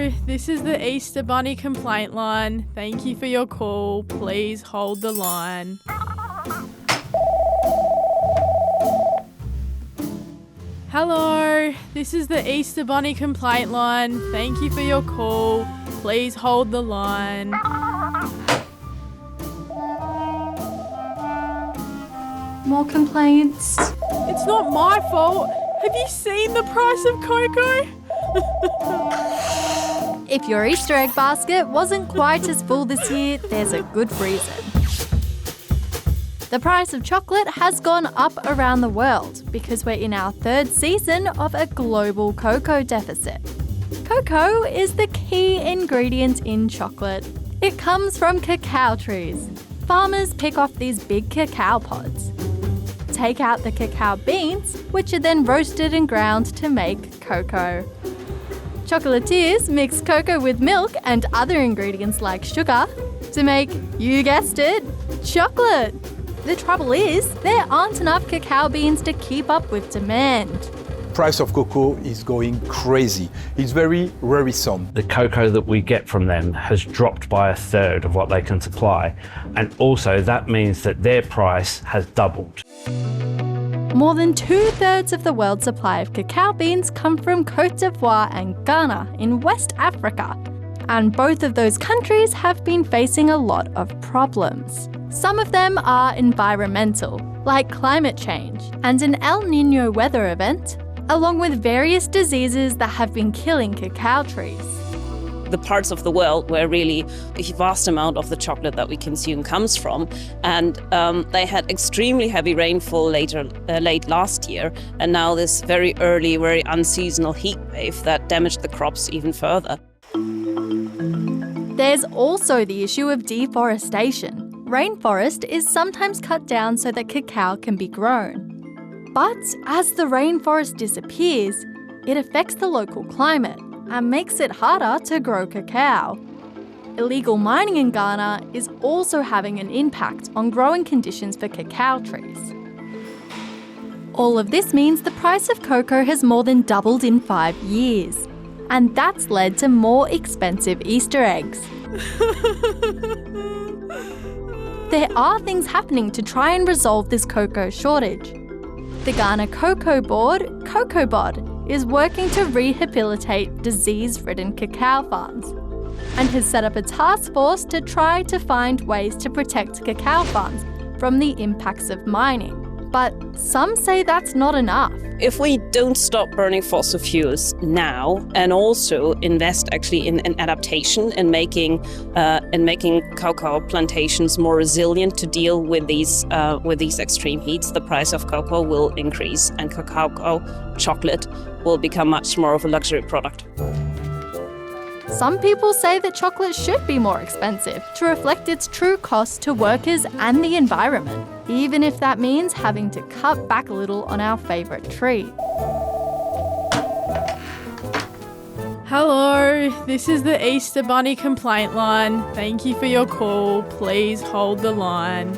Hello, this is the Easter Bunny complaint line. Thank you for your call. Please hold the line. Hello, this is the Easter Bunny complaint line. Thank you for your call. Please hold the line. More complaints? It's not my fault. Have you seen the price of cocoa? If your Easter egg basket wasn't quite as full this year, there's a good reason. The price of chocolate has gone up around the world because we're in our third season of a global cocoa deficit. Cocoa is the key ingredient in chocolate. It comes from cacao trees. Farmers pick off these big cacao pods, take out the cacao beans, which are then roasted and ground to make cocoa. Chocolatiers mix cocoa with milk and other ingredients like sugar to make, you guessed it, chocolate. The trouble is, there aren't enough cacao beans to keep up with demand. Price of cocoa is going crazy. It's very worrisome. The cocoa that we get from them has dropped by a third of what they can supply, and also that means that their price has doubled. More than 2/3 of the world's supply of cacao beans come from Côte d'Ivoire and Ghana in West Africa, and both of those countries have been facing a lot of problems. Some of them are environmental, like climate change and an El Niño weather event, along with various diseases that have been killing cacao trees. The parts of the world where really a vast amount of the chocolate that we consume comes from. And they had extremely heavy rainfall late last year, and now this very early, very unseasonal heat wave that damaged the crops even further. There's also the issue of deforestation. Rainforest is sometimes cut down so that cacao can be grown. But as the rainforest disappears, it affects the local climate and makes it harder to grow cacao. Illegal mining in Ghana is also having an impact on growing conditions for cacao trees. All of this means the price of cocoa has more than doubled in 5 years, and that's led to more expensive Easter eggs. There are things happening to try and resolve this cocoa shortage. The Ghana Cocoa Board, COCOBOD, is working to rehabilitate disease-ridden cacao farms and has set up a task force to try to find ways to protect cacao farms from the impacts of mining. But some say that's not enough. If we don't stop burning fossil fuels now and also invest actually in adaptation and making cocoa plantations more resilient to deal with these extreme heats, the price of cocoa will increase and cacao chocolate will become much more of a luxury product. Some people say that chocolate should be more expensive to reflect its true cost to workers and the environment, even if that means having to cut back a little on our favourite treat. Hello, this is the Easter Bunny complaint line. Thank you for your call. Please hold the line.